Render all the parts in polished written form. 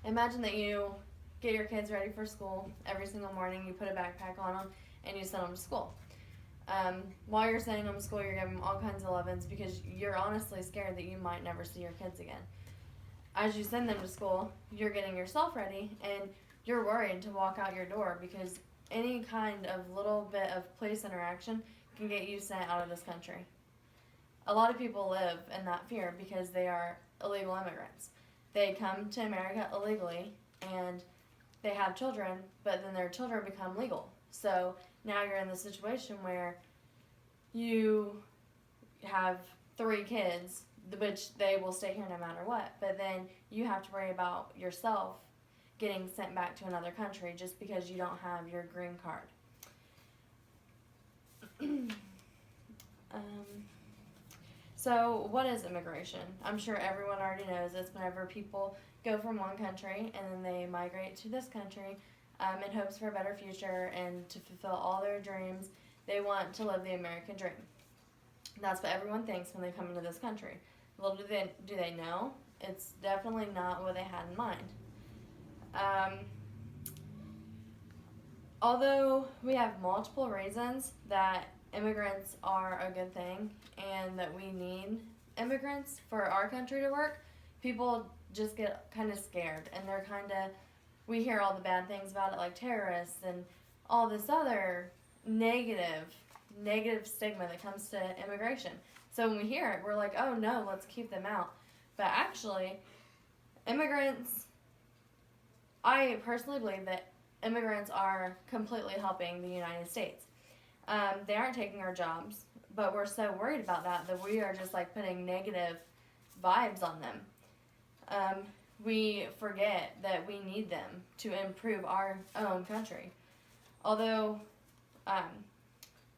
Imagine that you get your kids ready for school every single morning, you put a backpack on them, and you send them to school. While you're sending them to school, you're giving them all kinds of lovin's because you're honestly scared that you might never see your kids again. As you send them to school, you're getting yourself ready, and you're worried to walk out your door because any kind of little bit of police interaction can get you sent out of this country. A lot of people live in that fear because they are illegal immigrants. They come to America illegally and they have children, but then their children become legal. So now you're in the situation where you have 3 kids, which they will stay here no matter what, but then you have to worry about yourself getting sent back to another country just because you don't have your green card. So, what is immigration? I'm sure everyone already knows it's whenever people go from one country and then they migrate to this country in hopes for a better future and to fulfill all their dreams. They want to live the American dream. That's what everyone thinks when they come into this country. Little do they know, it's definitely not what they had in mind. Although we have multiple reasons that immigrants are a good thing and that we need immigrants for our country to work, people just get kind of scared and they're kind of, we hear all the bad things about it like terrorists and all this other negative stigma that comes to immigration. So when we hear it, we're like, oh no, let's keep them out. But actually, I personally believe that immigrants are completely helping the United States. They aren't taking our jobs, but we're so worried about that we are just like putting negative vibes on them. We forget that we need them to improve our own country. Although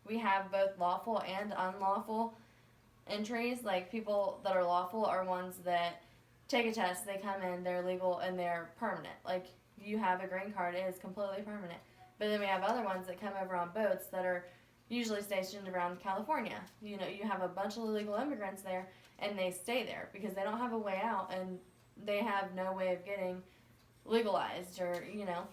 we have both lawful and unlawful entries, like people that are lawful are ones that take a test, they come in, they're legal, and they're permanent. Like, you have a green card, it is completely permanent. But then we have other ones that come over on boats that are usually stationed around California. You know, you have a bunch of illegal immigrants there, and they stay there because they don't have a way out, and they have no way of getting legalized, or, you know.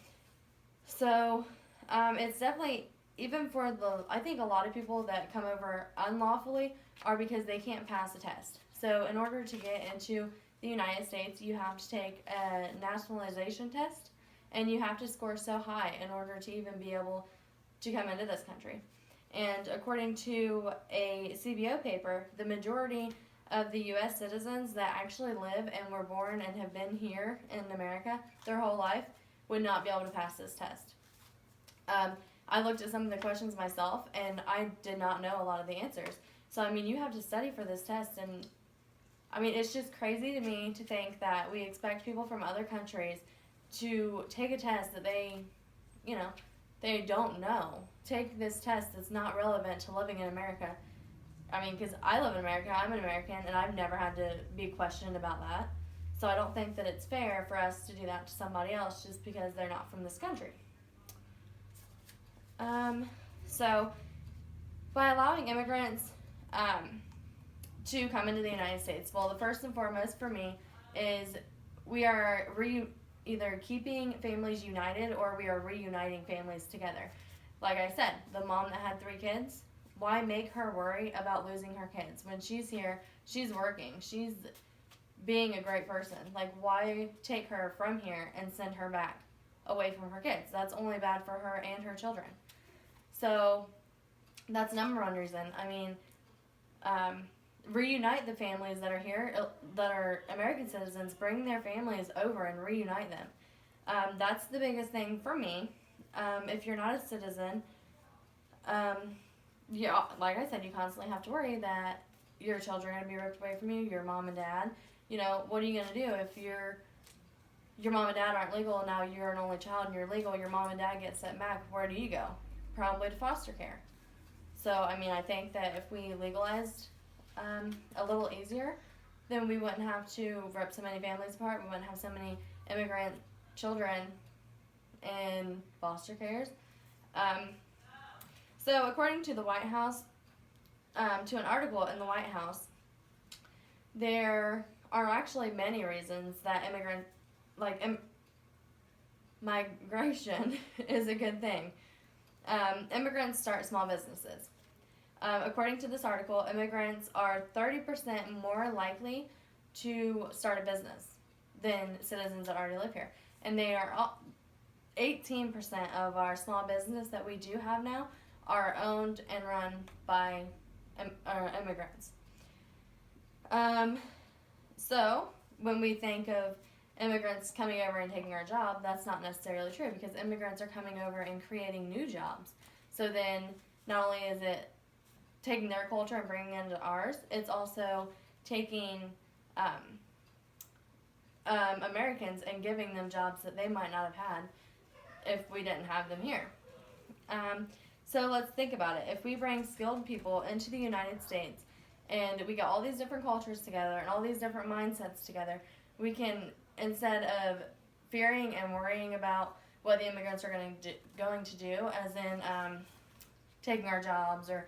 So, it's definitely, even for I think a lot of people that come over unlawfully are because they can't pass a test. So, in order to get into the United States, you have to take a nationalization test, and you have to score so high in order to even be able to come into this country. And according to a CBO paper, the majority of the U.S. citizens that actually live and were born and have been here in America their whole life would not be able to pass this test. I looked at some of the questions myself, and I did not know a lot of the answers. So, I mean, you have to study for this test, and I mean, it's just crazy to me to think that we expect people from other countries to take a test that they don't know. Take this test that's not relevant to living in America. I mean, because I live in America, I'm an American, and I've never had to be questioned about that. So I don't think that it's fair for us to do that to somebody else just because they're not from this country. So by allowing immigrants to come into the United States, well, the first and foremost for me is we are either keeping families united or we are reuniting families together. Like I said, the mom that had 3 kids, why make her worry about losing her kids? When she's here, she's working, she's being a great person. Like, why take her from here and send her back away from her kids? That's only bad for her and her children. So that's number one reason. I mean, reunite the families that are here, that are American citizens. Bring their families over and reunite them. That's the biggest thing for me. If you're not a citizen, like I said, you constantly have to worry that your children are going to be ripped away from you, your mom and dad. You know, what are you going to do if your mom and dad aren't legal and now you're an only child and you're legal, your mom and dad get sent back? Where do you go? Probably to foster care. So, I mean, I think that if we legalized a little easier, then we wouldn't have to rip so many families apart. We wouldn't have so many immigrant children in foster cares. So, according to the White House, to an article in the White House, there are actually many reasons that migration is a good thing. Immigrants start small businesses. According to this article, immigrants are 30% more likely to start a business than citizens that already live here. And they are 18% of our small business that we do have now are owned and run by immigrants. So when we think of immigrants coming over and taking our job, that's not necessarily true because immigrants are coming over and creating new jobs. So then not only is it taking their culture and bringing it into ours, it's also taking Americans and giving them jobs that they might not have had if we didn't have them here. So let's think about it. If we bring skilled people into the United States and we get all these different cultures together and all these different mindsets together, we can, instead of fearing and worrying about what the immigrants are going to do, as in taking our jobs or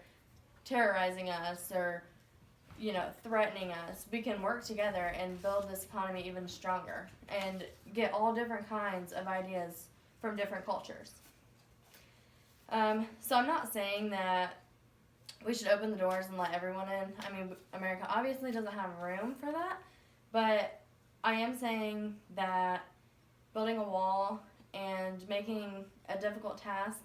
terrorizing us or threatening us, we can work together and build this economy even stronger and get all different kinds of ideas from different cultures. So I'm not saying that we should open the doors and let everyone in. I mean, America obviously doesn't have room for that, but I am saying that building a wall and making a difficult task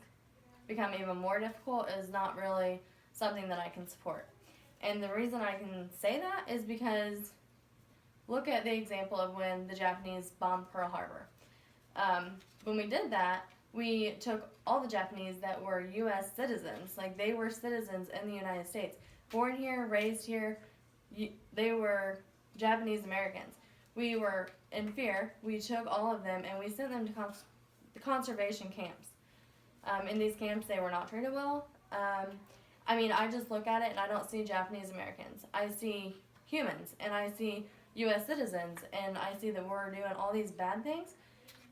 become even more difficult is not really something that I can support. And the reason I can say that is because look at the example of when the Japanese bombed Pearl Harbor. When we did that, we took all the Japanese that were U.S. citizens, like they were citizens in the United States, born here, raised here, they were Japanese Americans. We were in fear, we took all of them and we sent them to conservation camps. In these camps, they were not treated well. I just look at it and I don't see Japanese Americans. I see humans and I see U.S. citizens and I see that we're doing all these bad things.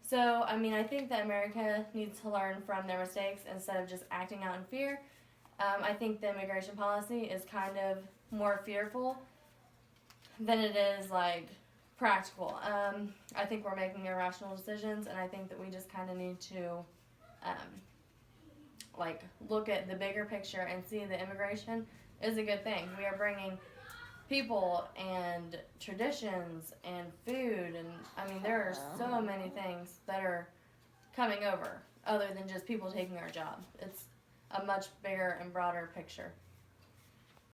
So, I think that America needs to learn from their mistakes instead of just acting out in fear. I think the immigration policy is kind of more fearful than it is, practical. I think we're making irrational decisions, and I think that we just kind of need to, look at the bigger picture and see that immigration is a good thing. We are bringing people and traditions and food and there are so many things that are coming over other than just people taking our job. It's a much bigger and broader picture.